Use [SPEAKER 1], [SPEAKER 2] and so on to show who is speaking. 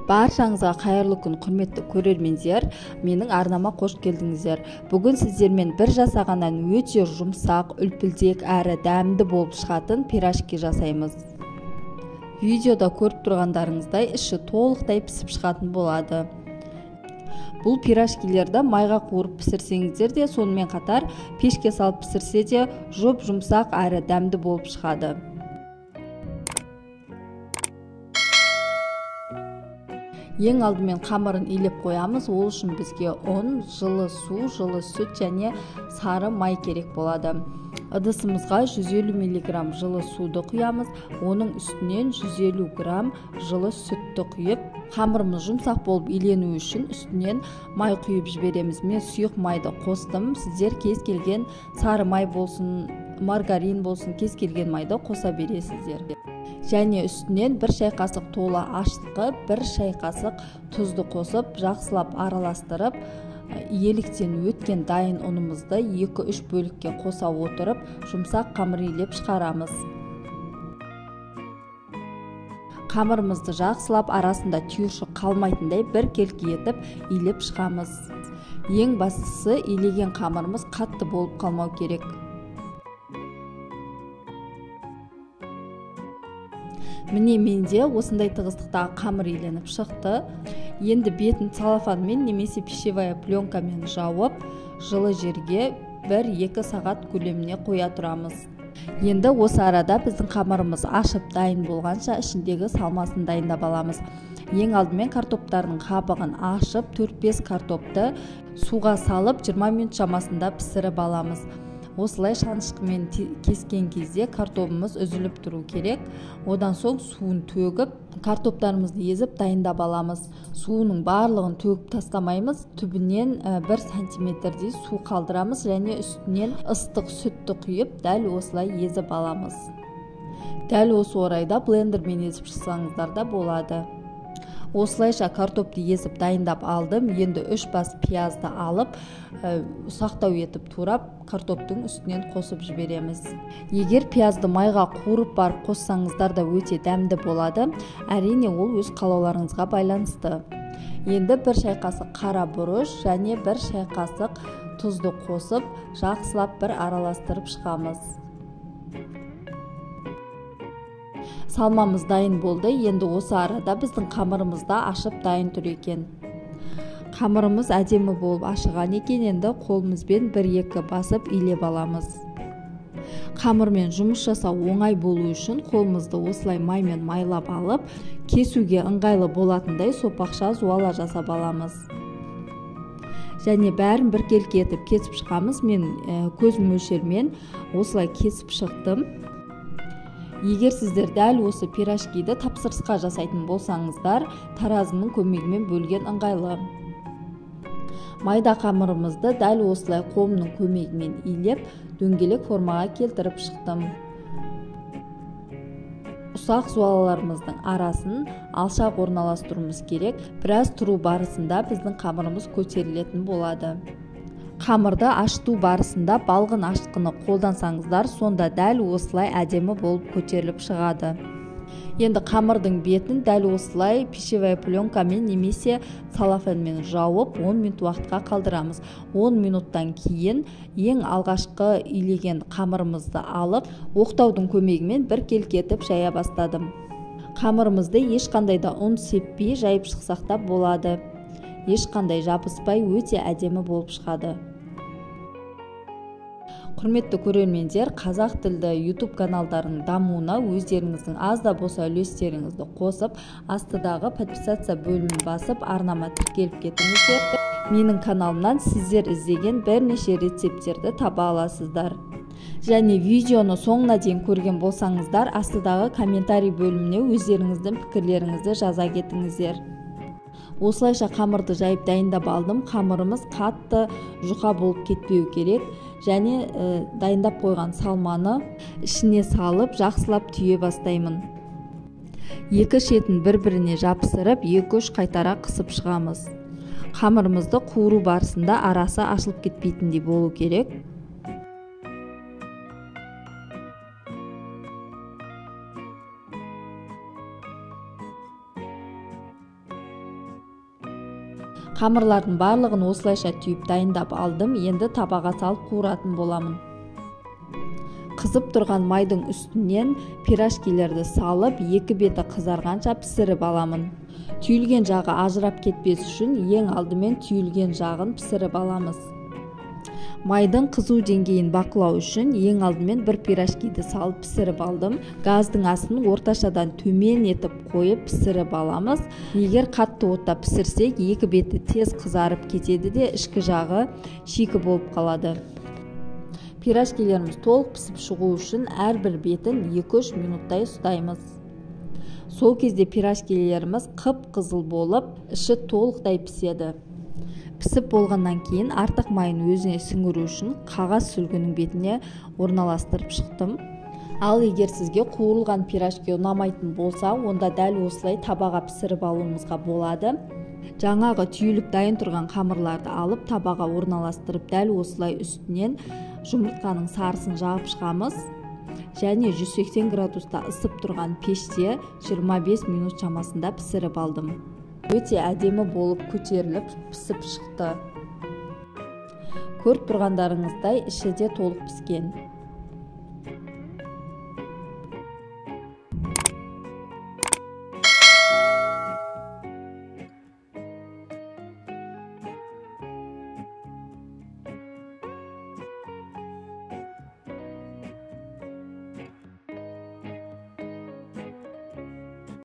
[SPEAKER 1] Баршаңызға қайырлы күн, құрметті көрермендер. Менің арнама қош келдіңіздер. Бүгін сіздермен бір жасағаннан өте жұмсақ, үлпілдек әрі дәмді болып шығатын пирожки жасаймыз. Видеода көріп тұрғандарыңыздай іші толықтай пісіп шығатын болады. Бұл пирожкилерді майға қуырып пісірсеңіздер де, сонымен қатар пешке салып пісірсе де жұмсақ әрі дәмді болып шығады. Ең алдымен қамырын илеп қоямыз. Ол үшін бізге ұн, жылы су, жылы сүт және сары май керек болады. Ыдысымызға 150 мг жылы суды құямыз. Оның үстінен 150 грамм жылы сүтті құйып, қамырымыз жұмсақ болып илену үшін үстінен май құйып жібереміз. Мен сұйық майды қостым. Сіздер кез келген сары май болсын, маргарин болсын, кез келген майды қоса бересіздер. Және үстінен 1 шай қасық толы ашытқы, 1 шай қасық тұзды қосып, жақсылап араластырып, иеліктен өткен дайын ұнымызды 2-3 бөлікке қоса отырып, жұмсақ қамыр илеп шығарамыз. Қамырымызды жақсылап арасында түйіршік қалмайтындай бір келкі етіп илеп шығамыз. Ең бастысы, илеген қамырымыз қатты болып қалмау керек. Міне менде осындай тығыздықтағы қамыр иленіп шықты. Енді бетін целлофанмен немесе пищевая пленкамен жауып, жылы жерге 1-2 сағат көлеміне қоя тұрамыз. Енді осы арада біздің қамырымыз ашып дайын болғанша ішіндегі салмасын дайындап аламыз. Ең алдымен картоптардың қабығын ашып, 4-5 картопты суға салып 20 минут шамасында пісіріп аламыз. Осылай шанышқымен кескен кезде картопымыз үзіліп тұру керек. Одан соң суын төгіп, картоптарымызды езіп дайындап аламыз. Суының барлығын төгіп тастамаймыз. Түбінен 1 сантиметрдей су қалдырамыз және үстінен ыстық сүтті құйып, дәл осылай езіп аламыз. Дәл осы орайда блендермен езіп шықсаңыздар да болады. Осылайша картопты езіп дайындап алдым. Енді 3 бас пиязды алып, ұсақтау етіп турап, картоптың үстінен қосып жібереміз. Егер пиязды майға қуырып барып қоссаңыздар да өте дәмді болады. Әрине ол өз қалауларыңызға байланысты. Енді 1 шай қасық қара бұрыш және 1 шай қасық тұзды қосып, жақсылап бір араластырып шығамыз. Салмамыз дайын болды. Енді осы арада біздің қамырымызда ашып дайын тұр екен. Қамырымыз әдемі болып ашыған екен. Енді қолымызбен 1-2 басып илеп аламыз. Қамырмен жұмыс жасау оңай болу үшін қолымызды осылай маймен майлап алып, кесуге ыңғайлы болатындай сопақша зуала жасап аламыз. Және бәрін бір келкі етіп кесіп шығамыз. Мен көз мөлшермен осылай кесіп шықтым. Егер сіздер дәл осы пирожкиді тапсырысқа жасайтын болсаңыздар, таразының көмегімен бөлген ыңғайлы. Майда қамырымызды дәл осылай қолымның көмегімен илеп, дөңгелек формаға келтіріп шықтым. Ұсақ зуалаларымыздың арасын алшақ орналастыруымыз керек. Біраз тұру барысында біздің қамырымыз көтерілетін болады. Қамырды ашыту барысында балғын ашытқыны қолдансаңыздар, сонда дәл осылай әдемі болып көтеріліп шығады. Енді қамырдың бетін дәл осылай пищевая пленкамен немесе целлофанмен жауып 10 минут уақытқа қалдырамыз. 10 минуттан кейін ең алғашқы илеген қамырымызды алып, оқтаудың көмегімен бір келкі етіп жая бастадым. Қамырымызды ешқандай да ұн сеппей жайып шықсақ та болады. Ешқандай жабыспай өте әдемі болып шығады. Құрметті көрермендер, қазақ тілді YouTube каналдарының дамуына өздеріңіздің аз да болса үлестеріңізді қосып, астыдағы подписация бөлімін басып, арнама тіркеліп кетіңіздер. Менің каналымнан сіздер іздеген бірнеше рецептерді таба аласыздар. Және видеоны соңына дейін көрген болсаңыздар, астыдағы комментарий бөліміне өздеріңіздің пікірлеріңізді жаза кетіңіздер. Осылайша қамырды жайып дайындап алдым. Қамырымыз қатты жұқа болып кетпеу керек. Және дайындап қойған салманы ішіне салып, жақсылап түйе бастаймын. Екі шетін бір-біріне жапсырып, 2-3 қайтара қысып шығамыз. Қамырымызды қуыру барысында арасы ашылып кетпейтіндей болу керек. Қамырлардың барлығын осылайша түйіп дайындап алдым. Енді табаға салып қуыратын боламын. Қызып тұрған майдың үстінен пирожкилерді салып, екі беті қызарғанша пісіріп аламын. Түйілген жағы ажырап кетпес үшін ең алдымен түйілген жағын пісіріп аламыз. Майдың қызу деңгейін бақылау үшін ең алдымен бір пирожкиді салып пісіріп алдым. Газдың астын орташадан төмен етіп қойып пісіріп аламыз. Егер қатты отта пісірсек, екі беті тез қызарып кетеді де ішкі жағы шикі болып қалады. Пирожкилеріміз толық пісіп шығу үшін әрбір бетін 2-3 минуттай ұстаймыз. Сол кезде пирожкилеріміз қып-қызыл болып, іші толықтай піседі. Пісіп болғаннан кейін артық майын өзіне сіңіру үшін қағаз сүлгінің бетіне орналастырып шықтым. Ал егер сізге қуырылған пирожки ұнамайтын болса, онда дәл осылай табаға пісіріп алуымызға болады. Жаңағы түйіліп дайын тұрған қамырларды алып табаға орналастырып, дәл осылай үстінен жұмыртқаның сарысын жағып шығамыз. Және 180 градуста ысып тұрған пеште 25 минут шамасында пісіріп алдым. Өте әдемі болып көтеріліп пісіп шықты. Көріп тұрғандарыңыздай іші де толық піскен.